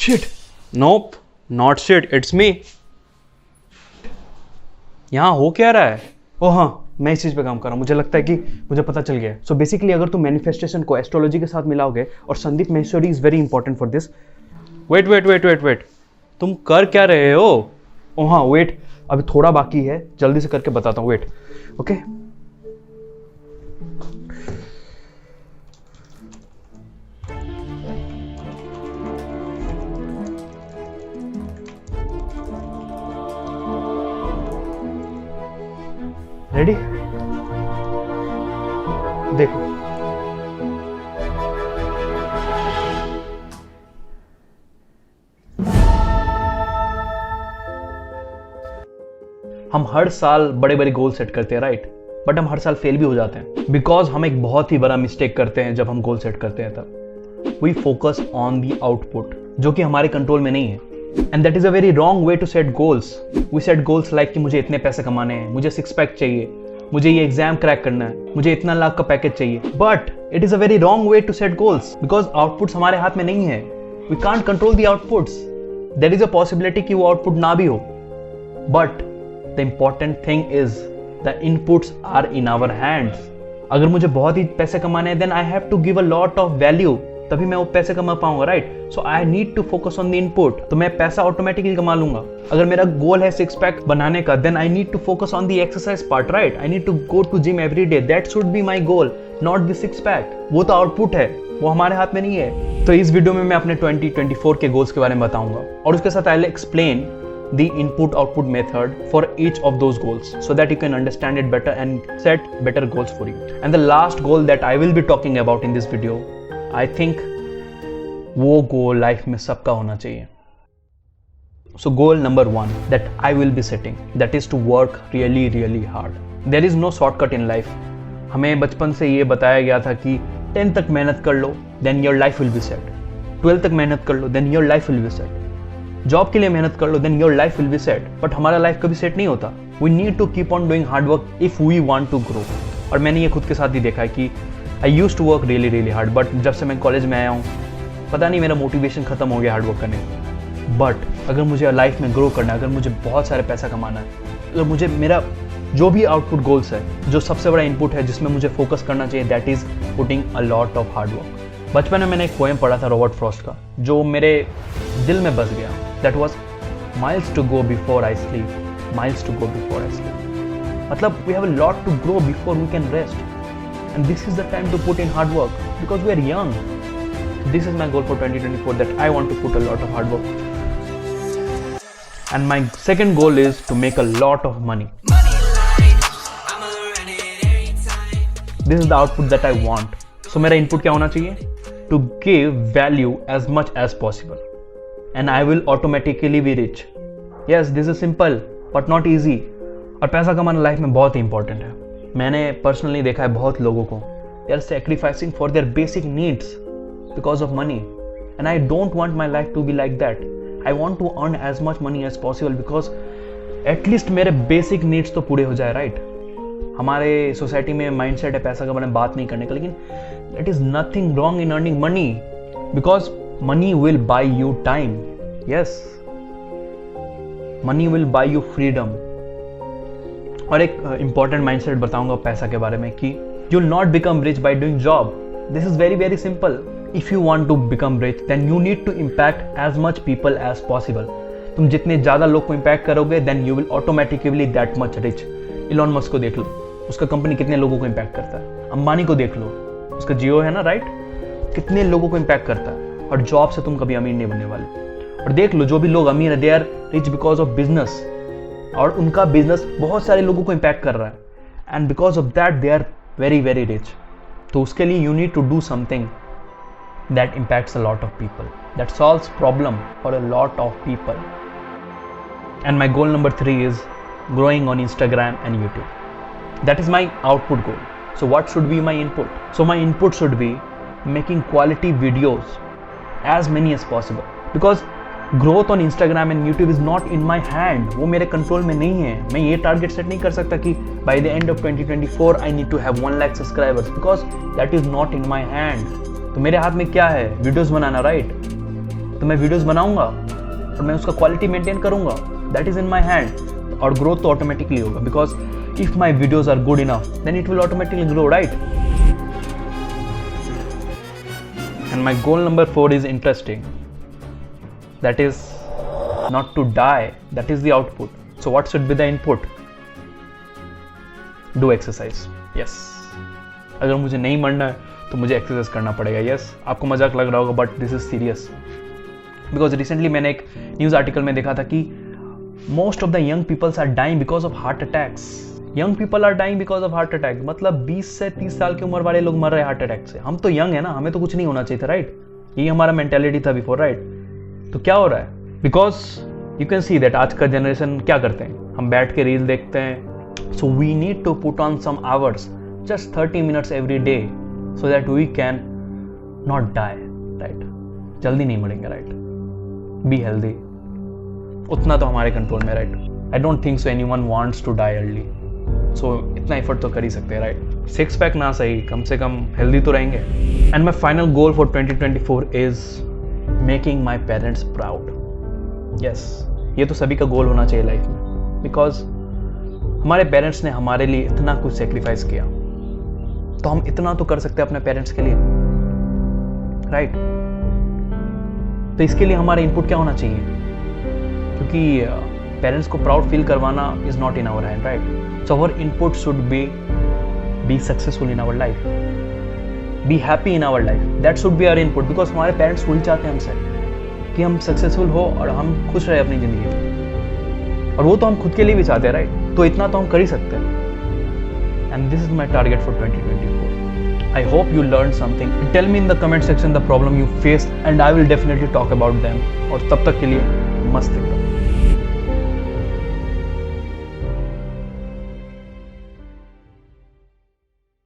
Shit, nope, not shit, it's me. यहाँ हो क्या रहा है? ओह हाँ, मैं इस चीज़ पे काम कर रहा हूँ। मुझे लगता है कि मुझे पता चल गया है। सो बेसिकली अगर तुम मैनिफेस्टेशन को एस्ट्रोलॉजी के साथ मिलाओगे, और Sandeep Maheshwari is very important for this. Wait wait wait wait wait, तुम कर क्या रहे हो? ओह हाँ वेट, अभी थोड़ा बाकी है, जल्दी से करके बताता हूँ। Wait, okay. रेडी? देखो, हम हर साल बड़े बड़े गोल सेट करते हैं, राइट? बट हम हर साल फेल भी हो जाते हैं, बिकॉज हम एक बहुत ही बड़ा मिस्टेक करते हैं जब हम गोल सेट करते हैं। तब we focus on the output, जो कि हमारे कंट्रोल में नहीं है। And that is a very wrong way to set goals. We set goals like कि मुझे इतने पैसे कमाने हैं, मुझे 6 पैक चाहिए, मुझे ये एग्जाम क्रैक करना है, मुझे इतना लाख का पैकेज चाहिए। But it is a very wrong way to set goals, because outputs हमारे हाथ में नहीं है। We can't control the outputs. There is a possibility कि वो आउटपुट ना भी हो, but the important thing is the inputs are in our hands. अगर मुझे बहुत ही पैसे कमाने हैं, then I have to give a lot of value, तभी मैं वो पैसे कमा पाऊंगा, right? So I need to focus on the input, तो मैं पैसा ऑटोमेटिकली कमा लूंगा। अगर मेरा गोल है 6 पैक बनाने का, then I need to focus on the exercise part, right? I need to go to gym every day, that should be my goal, not the 6 pack. वो तो आउटपुट है, वो हमारे हाथ में नहीं है। तो इस वीडियो में मैं अपने 2024 के गोल्स के बारे में बताऊंगा, और उसके साथ I will explain the input output method for each of those goals, so that you can understand it better and set better goals for you. And the last goal that I will be talking about in this video, I think वो goal life में सबका होना चाहिए। So goal number 1 that I will be setting, that is to work really really hard. There is no shortcut in life. हमें बचपन से ये बताया गया था कि 10 तक मेहनत कर लो, then your life will be set. 12 तक मेहनत कर लो, then your life will be set. Job के लिए मेहनत कर लो, then your life will be set. But हमारा लाइफ कभी सेट नहीं होता। We need to keep on doing hard work if we want to grow. और मैंने ये खुद के साथ ही देखा है कि I use to work really really hard, but जब से मैं कॉलेज में आया हूँ, पता नहीं मेरा मोटिवेशन खत्म हो गया हार्ड वर्क करने का। बट अगर मुझे लाइफ में ग्रो करना है, अगर मुझे बहुत सारे पैसा कमाना है, अगर मुझे मेरा जो भी आउटपुट गोल्स है, जो सबसे बड़ा इनपुट है जिसमें मुझे फोकस करना चाहिए, that is putting a lot of hard work. बचपन में मैंने एक पोएम पढ़ा था रॉबर्ट फ्रॉस्ट का, जो मेरे दिल में बस गया। That was miles to go before I sleep, miles to go before I sleep. मतलब we have a lot to grow before we can rest, and this is the time to put in hard work because we are young. This is my goal for 2024, that I want to put a lot of hard work. And my second goal is to make a lot of money. This is the output that I want. So मेरा input क्या होना चाहिए? To give value as much as possible. And I will automatically be rich. Yes, this is simple but not easy. और पैसा कमाना life में बहुत ही important है। मैंने पर्सनली देखा है बहुत लोगों को, they are sacrificing for their basic needs because of money. And I don't want my life to be like that. I want to earn as much money as possible because at least मेरे basic needs तो पूरे हो जाए, right? हमारे society में mindset है पैसा कमाने बात नहीं करने का, लेकिन that is nothing wrong in earning money because money will buy you time. Yes, money will buy you freedom. और एक important mindset बताऊंगा पैसा के बारे में कि you'll not become rich by doing job. This is very very simple. If you want to become rich, then you need to impact as much people as possible. तुम जितने ज़्यादा लोग को impact करोगे, then you will automatically that much rich. Elon Musk को देख लो, उसका company कितने लोगों को impact करता है। अंबानी को देख लो, उसका जियो है ना, राइट? कितने लोगों को impact करता है। और जॉब से तुम कभी अमीर नहीं बनने वाले। और देख लो, जो भी लोग अमीर है, they are rich because of business, और उनका बिजनेस बहुत सारे लोगों को इम्पैक्ट कर रहा है, and because of that they are very very rich. तो उसके लिए you need to do something that impacts a lot of people, that solves problem for a lot of people. And my goal number 3 is growing on Instagram and YouTube. That is my output goal. So what should be my input? So my input should be making quality videos, as many as possible, because growth on Instagram and YouTube is not in my hand. वो मेरे control में नहीं है. मैं ये target set नहीं कर सकता कि by the end of 2024 I need to have 1 lakh subscribers, because that is not in my hand. तो मेरे हाथ में क्या है? वीडियोस बनाना, राइट? तो मैं वीडियोस बनाऊंगा और मैं उसका क्वालिटी मेंटेन करूंगा, that is in my hand, और ग्रोथ तो ऑटोमेटिकली होगा, because if my videos are good enough then it will automatically grow, right? And my goal number 4 is interesting, that is not to die, that is the output. So what should be the input? Do exercise. Yes. अगर मुझे नहीं मरना है तो मुझे exercise करना पड़ेगा. Yes, आपको मजाक लग रहा होगा but this is serious, because recently मैंने एक न्यूज आर्टिकल में देखा था कि most of the young peoples are dying because of heart attacks. Young people are dying because of heart attack. मतलब 20 से 30 साल की उम्र वाले लोग मर रहे हैं हार्ट अटैक से. हम तो यंग है ना, हमें तो कुछ नहीं होना चाहिए था, राइट? यही हमारा मेंटेलिटी था बिफोर, राइट? तो क्या हो रहा है? Because you can see that आज का जनरेशन क्या करते हैं, हम बैठ के रील देखते हैं. So we need to put on some hours, just 30 minutes every day, so that we can not die, right? जल्दी नहीं मरेंगे, राइट? बी हेल्दी, उतना तो हमारे कंट्रोल में, right? I don't think so anyone wants to die early. So इतना effort तो कर ही सकते हैं, राइट? 6 पैक ना सही, कम से कम हेल्दी तो रहेंगे. And my final goal for 2024 is making my parents proud. Yes, ये तो सभी का गोल होना चाहिए लाइफ में, बिकॉज हमारे पेरेंट्स ने हमारे लिए इतना कुछ सेक्रीफाइस किया, तो हम इतना तो कर सकते हैं अपने पेरेंट्स के लिए, राइट? तो इसके लिए हमारा इनपुट क्या होना चाहिए? क्योंकि पेरेंट्स को प्राउड फील करवाना is not in our hand, right? So our input should be successful in our life, be happy in our life. That should be our input, because हमारे पेरेंट्स वही चाहते हैं हमसे कि हम सक्सेसफुल हो और हम खुश रहे अपनी ज़िंदगी में, और वो तो हम खुद के लिए भी चाहते हैं, राइट? तो इतना तो हम कर ही सकते हैं. And this is my target for 2024. I hope you learn something. Tell me in the comment section the problem you face and I will definitely talk about them. और तब तक के लिए मस्त एकदम.